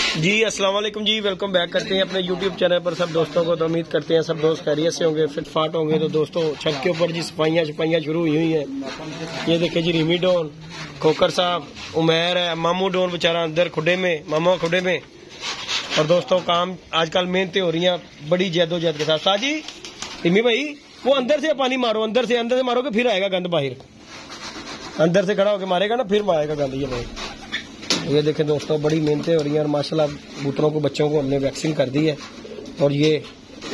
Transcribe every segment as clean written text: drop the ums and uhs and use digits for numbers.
जी अस्सलाम वालेकुम जी, welcome back करते हैं अपने यूट्यूब चैनल पर सब दोस्तों को। तो उम्मीद करते हैं सब दोस्त खैरियत से होंगे, फिट फाट होंगे। तो दोस्तों छत के ऊपर जी सफाइयाँ शुरू हुई हुई हैं। ये देखिए जी, रिमी डोन, खोकर साहब, उमैर है, मामू डोन बेचारा अंदर खुडे में, मामा खुडे में। और दोस्तों काम आजकल मेहनतें हो रही हैं बड़ी जद्दोजहद के साथ। साजी रिमी भाई वो अंदर से पानी मारो, अंदर से मारोगे फिर आएगा गंद बाहर। अंदर से खड़ा होकर मारेगा ना फिर आएगा गंद। ये देखें दोस्तों बड़ी मेहनतें हो रही हैं और माशाल्लाह कबूतरों को, बच्चों को हमने वैक्सीन कर दी है और ये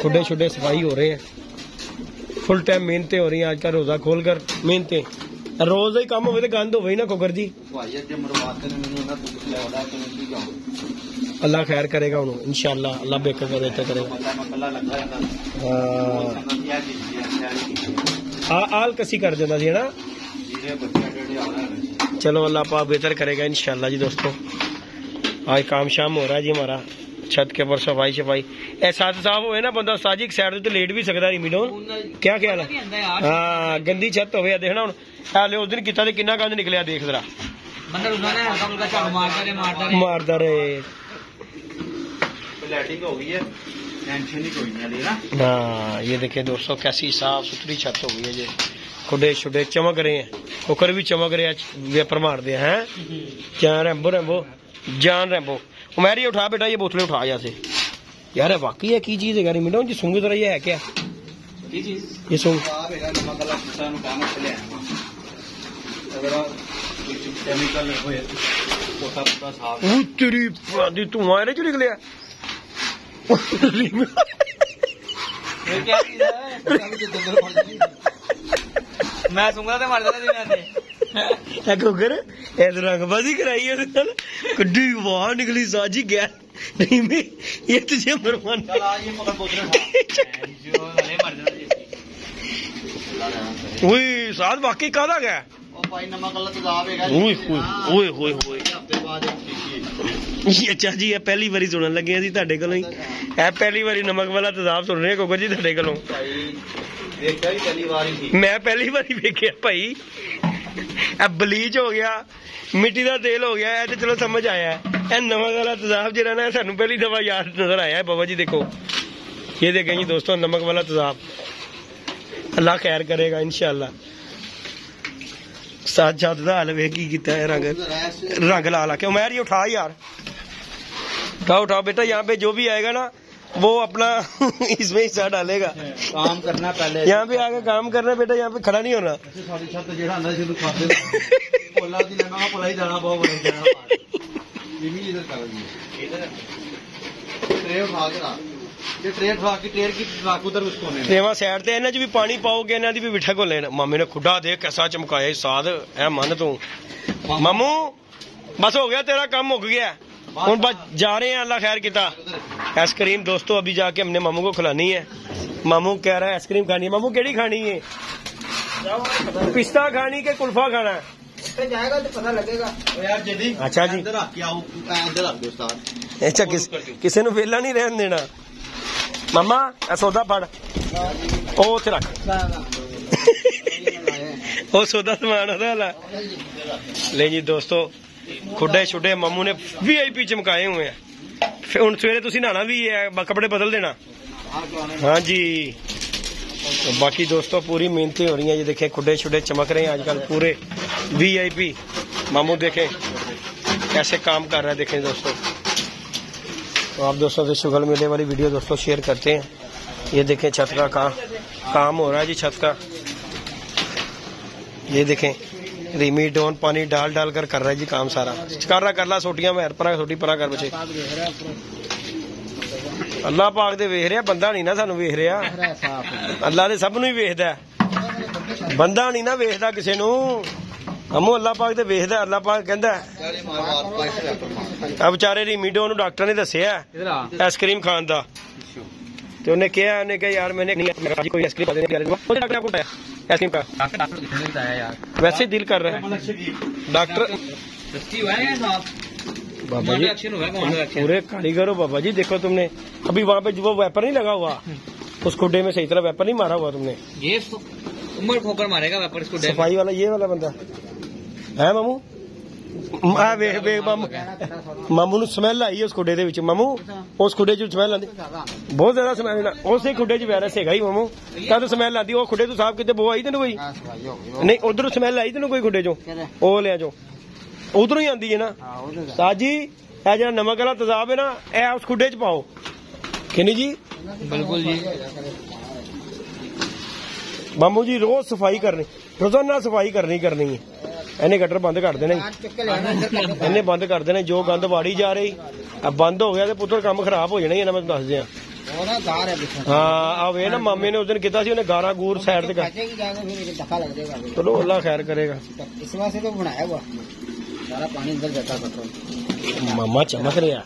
खुडे शुडे सफाई हो रहे हैं। फुल टाइम मेहनतें हो रही हैं। आजकल रोजा खोलकर मेहनतें, रोज ही काम हो तो गंद हो ना खोकर जी। अल्लाह खैर करेगा उन्होंने इंशाल्लाह, अल्लाह बेहतर करेगा। आल कसी कर देना जी ना, चलो अल्लाह पाक बेहतर करेगा इंशाल्लाह जी। दोस्तों आज काम शाम हो रहा है जी हमारा छत के ऊपर सफाई ऐसा साफ हो ना बंदा साजी एक साइड तो लेट भी सकता। रिमीडो क्या ख्याल है? हाँ गंदी छत हो देखना हूँ हाले उस दिन कितना कितना गंद निकलिया देख जरा, मारदा रहे। हाँ ये देखिए दोस्तों कैसी साफ सुथरी छत हो गई है जी। खुडे शुडे चमक रहे हैं, कुकर भी चमक रहे हैं, वेपर मार दे हैं। जान रैम्बो रैम्बो जान रैम्बो। उमैर उठा बेटा, ये बोतलें उठा यहाँ से यार। वाकई है की चीज है यार मिनटों जी, सूंघ जरा ये है क्या ये सूंघ? तेरी धुआं जो निकलिया मैं सूंघा तो मार देना कुकर रंगबाजी कराई है, कड्डी वाह निकली साजी गया ये तुझे मरवान। साथ बाकी कादा गया अच्छा जी ये पहली बारी सुनन लगे जी तुहाडे कोलों ही। पहली बारी नमक वाला तेजाब सुन रहे कुकर जी तुहाडे कोलों। मैं पहली बारी वेख्या भाई। बलीच हो गया, मिट्टी का तेल हो गया है तो चलो समझ आया है। नमक वाला तेजाब जो ना सानू पहली दफा याद नजर आया है। बाबा जी देखो ये देखें जी दोस्तों नमक वाला तेजाब। अल्लाह खैर करेगा इंशाल्लाह। साथ छत का हल वे की रंग ला ला के। उमैर ये उठा यार, उठाओ बेटा। यहाँ पे जो भी आएगा ना वो अपना इसमें हिस्सा डालेगा। काम करना पहले, यहाँ पे आके काम करना बेटा, यहाँ पे खड़ा नहीं होना। ट्रेवा साइड ते इन्हां च भी पानी पाओगे, इन्हां दी भी बिठा को लेना। मामे ने खुडा देख कैसा चमकाया साद है। मन तू मामू बस हो गया तेरा काम मुक गया, हम बस जा रहे हैं। अल्लाह खैर किता। आइसक्रीम दोस्तों अभी जाके हमने मामू को खिलानी है। मामू कह रहा है आइसक्रीम खानी है। मामू केड़ी खानी है? पिस्ता खानी के कुल्फा खाना है? जाएगा तो पता लगेगा यार। अच्छा जी अच्छा किसी ने वेला नहीं रहन देना। मामा सौदा फड़ ओ थे रख ओ सौदा समान वाला ले जी। दोस्तों खुडे शुडे मामू ने VIP चमकाए हुए हैं। फिर हूं सवेरे तुसी नहाना भी है, कपड़े बदल देना। हाँ जी तो बाकी दोस्तों पूरी मेहनतें हो रही हैं। ये देखें खुडे शुडे चमक रहे हैं आजकल पूरे VIP। मामू देखें कैसे काम कर रहा है, देखें दोस्तों। तो आप दोस्तों से शुगर मेले वाली वीडियो दोस्तों शेयर करते हैं। ये देखें छत का काम हो रहा है जी छत का। ये देखें रिमी डोन पानी डाल कर रहा है जी काम सारा। कर ला सोटियां में परा सोटी परा कर बचे। अल्लाह पाक दे वेख रहा, बंदा नहीं ना सानू वेख रहा। अल्लाह दे सब नूं ही वेखदा, बंदा नहीं ना वेखदा किसे नूं। हमू अल्लाह पाक दे वेखदा। अल्लाह पाक कहंदा अब बेचारे रिमी डोन नूं डॉक्टर ने दस्सिया आइसक्रीम खान दा, तो उन्हें कहा यार मैंने नहीं कोई आइसक्रीम आइसक्रीम का वैसे ही दिल कर रहा है। डॉक्टर बाबा जी पूरे कारीगर हो बाबा जी। देखो तुमने अभी वहाँ पे वो वेपर नहीं लगा हुआ, उस खुडे में सही तरह वेपर नहीं मारा हुआ तुमने। ये उमर खोकर मारेगा वेपर इसको। सफाई वाला ये वाला बंदा है मामू। ਆ ਵੇਖ ਵੇਖ ਮਾਮੂ ਨੂੰ ਸਮੈਲ ਆਈ ਉਸ ਖੁੱਡੇ ਦੇ ਵਿੱਚ। ਮਾਮੂ ਉਸ ਖੁੱਡੇ 'ਚ ਸਮੈਲ ਆਉਂਦੀ ਬਹੁਤ ਜ਼ਿਆਦਾ ਸਮੈਲ। ਉਸੇ ਖੁੱਡੇ 'ਚ ਵਾਇਰਸ ਹੈਗਾ ਹੀ ਮਾਮੂ, ਕਦ ਸਮੈਲ ਆਉਂਦੀ। ਉਹ ਖੁੱਡੇ ਤੋਂ ਸਾਫ ਕਿਤੇ ਬੋ ਆਈ ਤੈਨੂੰ ਕੋਈ? ਨਹੀਂ ਉਧਰੋਂ ਸਮੈਲ ਆਈ ਤੈਨੂੰ ਕੋਈ ਖੁੱਡੇ 'ਚੋਂ? ਉਹ ਲਿਆ ਚੋਂ ਉਧਰੋਂ ਹੀ ਆਉਂਦੀ ਹੈ ਨਾ ਸਾਜੀ। ਇਹ ਜਿਹੜਾ ਨਮਕ ਵਾਲਾ ਤੇਜ਼ਾਬ ਹੈ ਨਾ, ਇਹ ਉਸ ਖੁੱਡੇ 'ਚ ਪਾਓ। ਕਿੰਨੀ ਜੀ? ਬਿਲਕੁਲ ਜੀ। ਮਾਮੂ ਜੀ ਰੋਜ਼ ਸਫਾਈ ਕਰਨੀ, ਰੋਜ਼ਾਨਾ ਸਫਾਈ ਕਰਨੀ ਹੈ। ਇਹਨੇ ਗਟਰ ਬੰਦ ਕਰ ਦੇਣੇ, ਇਹਨੇ ਬੰਦ ਕਰ ਦੇਣੇ। ਜੋ ਗੰਦ ਵਾੜੀ ਜਾ ਰਹੀ ਆ ਬੰਦ ਹੋ ਗਿਆ ਤੇ ਪੁੱਤਰ ਕੰਮ ਖਰਾਬ ਹੋ ਜਾਣਾ। ਇਹਨਾਂ ਮੈਂ ਤੁਹਾਨੂੰ ਦੱਸ ਦਿਆਂ। ਹਾਂ ਆ ਵੇ ਨਾ ਮਾਮੇ ਨੇ ਉਸ ਦਿਨ ਕੀਤਾ ਸੀ, ਉਹਨੇ ਗਾਰਾ ਗੂਰ ਸਾਈਡ ਤੇ ਕਰ। ਚਲੋ ਅੱਲਾ ਖੈਰ ਕਰੇਗਾ। ਇਸ ਵਾਸਤੇ ਤਾਂ ਬਣਾਇਆ हुआ सारा पानी अंदर जाता है। मामा चमक रहा।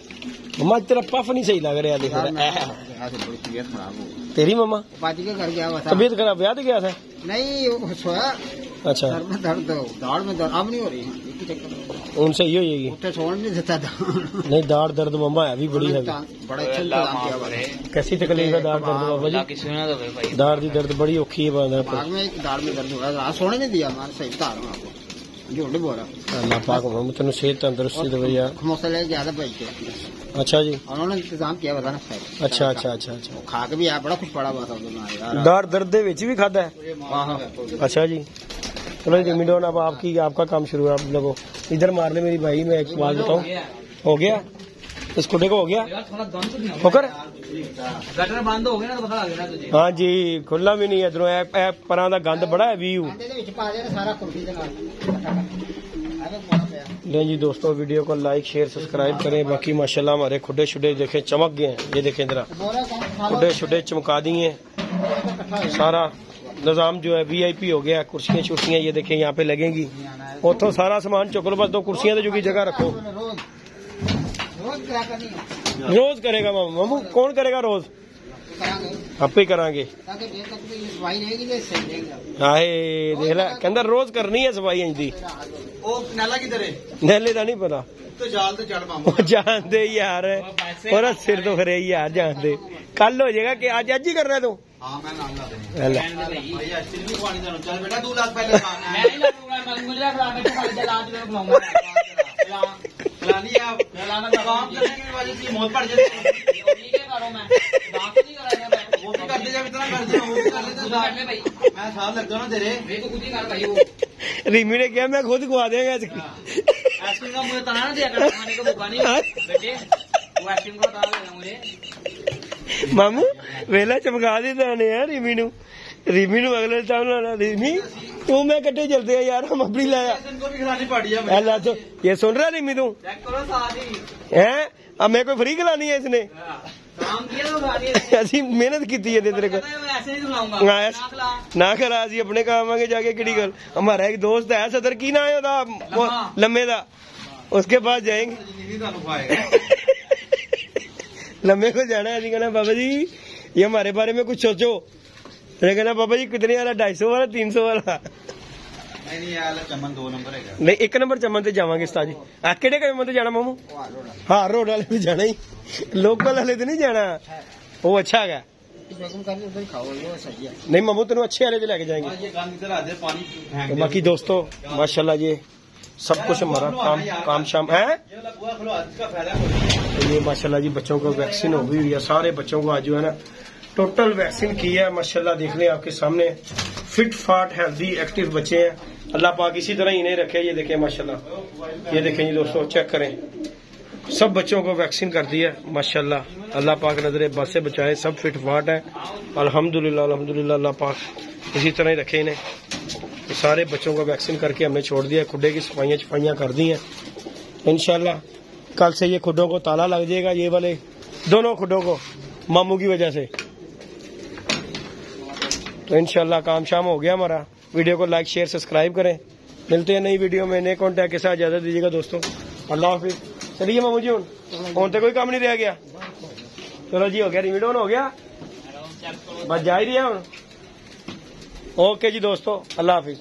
मम्मा तेरा पफ नहीं सही लग रहा। देख तबीयत खराब हो तेरी मम्मा बाजी के घर गया हुआ था। तबीयत खराब ब्याह गया था? नहीं सोया। अच्छा सर में दर्द, दाढ़ में दर्द अब नहीं हो रही। उनसे ही हो जाएगी। उठे छोड़ नहीं देता नहीं दाढ़ दर्द मम्मा है भी बड़ी है। बड़ा अच्छा इंतजाम किया हुआ है। कैसी तकलीफ है दाढ़ दर्द बाबा जी? दाढ़ की दर्द बड़ी औखी है। दिमाग में एक दाढ़ में दर्द हो रहा है। सोने नहीं दिया हमारे सही बता रहा हूँ आपको। अल्लाह पाक तेन सेहत तंदुरुस्ती दे यार। समोसा ले ज्यादा भाई के। अच्छा जी उन्होंने इंतजाम किया हुआ था ना। अच्छा अच्छा अच्छा अच्छा खा के भी आया, बड़ा कुछ पड़ा हुआ था। दाढ़ दर्द दे विच भी खादा है? अच्छा जी चलो जी मिडोन अब आपका काम शुरू है। आप लोगों इधर मारने मेरी भाई। मैं एक बात बताऊँ, हो गया इस खुडे को? हो गया होकर गटर बंद हो गया ना तो पता लग गया तुझे। हाँ जी खुला भी नहीं इधरों। परां दा गंद बड़ा है व्यू। ले जी दोस्तों वीडियो को लाइक शेयर सब्सक्राइब करें। बाकी माशाल्लाह हमारे खुडे शुडे देखें चमक गए हैं। ये देखें जरा खुडे शुडे चमका दिए। सारा निजाम जो है VIP हो गया। कुर्सियां छुर्सियां ये देखें यहाँ पे लगेंगी। उतो सारा सामान चुक लो, बस 2 कुर्सियां तो जो की जगह रखो। रोज करेगा मामू? कौन करेगा रोज? आप ही करांगे। आए देख ला कहंदा रोज करनी है सफाई इंदी। नैले का नहीं पता तो जाल तो चढ़ मामू जानते यार। और सिर तो खरे यार जानते। कल हो जाएगा कि आज ही करना है तू? हाँ मैं नाम ला देंगे। चल बेटा 2 लाख पहले काम करने की वजह से मौत पड़ जाती। वो भी कर दे जब इतना कर दिया। वो भी कर ले मैं साथ लगता हूँ ना तेरे। रिमी ने कहा मैं खुद खुआ देगा इसकी। आइसक्रीम का मुझे तना ना दिया कर, खाने को भूखा नहीं बेटे। वो आइसक्रीम को तना देना मुझे। मामू वेला चमका देता ने यार रिमी नु। रिमी नु अगले टाइम ना रिमी तू मैं कट्टे चलते हैं यार। हम अपनी लाया इनको भी खिलानी पड़ी है। अल्लाह तो ये सुन रहा रिमी तू? चेक करो साथ ही हैं अब मैं कोई फ्री खिलानी है इसने? काम किया तो साथ ऐसी मेहनत की है तेरे को। ऐसे नहीं खिलाऊंगा ना खिला असी अपने काम आगे जाके किड़ी गल। हमारा एक दोस्त है सदर की ना है लम्बे दा, उसके पास जाएंगे। लम्बे को जाना है। कहना बाबा जी ये हमारे बारे में कुछ सोचो। कहना बाबा जी कितने वाला? 250 वाला 300 वाला? नहीं यार चमन 2 नंबर है। नहीं 1 नंबर चमन ते जावांगे उस्ताद जी। केड़े चमन ते जाना मामू? हाँ रोड वाले पे जाना ही, लोकल वाले ते नहीं जाना। वो अच्छा है नहीं मामू तेन अच्छे वाले लेके जाएंगे। बाकी दोस्तों माशाल्लाह ये सब कुछ हमारा काम शाम है। ये माशाल्लाह जी बच्चों को वैक्सीन हो गई है। सारे बच्चों को आज जो है ना टोटल वैक्सीन की है। माशाल्लाह देख लें आपके सामने फिट फाट हेल्दी एक्टिव बच्चे हैं। अल्लाह पाक इसी तरह इन्हें रखे। ये देखें माशाल्लाह, ये देखें जी दोस्तों चेक करें। सब बच्चों को वैक्सीन कर दी है माशाल्लाह। अल्लाह पाक नजरे बद से बचाए। सब फिट फाट है अल्हम्दुलिल्लाह अल्हम्दुलिल्लाह। अल्लाह पाक इसी तरह ही रखे इन्हें। सारे बच्चों को वैक्सीन करके हमने छोड़ दिया। खुडे की सफाइयाँ कर दी हैं। इंशाल्लाह कल से ये खुडों को ताला लग जाएगा। ये वाले दोनों खुडों को मामू की वजह से। तो इंशाल्लाह काम शाम हो गया हमारा। वीडियो को लाइक शेयर सब्सक्राइब करें। मिलते हैं नई वीडियो में नए कॉन्टैक्ट के साथ। इजाजत दीजिएगा दोस्तों। अल्लाह हाफिज। चलिए मामू जी हूँ तो कोई काम नहीं रह गया। चलो जी हो गया रिमीडोन हो गया बस जा ही रही है हूँ। ओके जी दोस्तों अल्लाह हाफिज।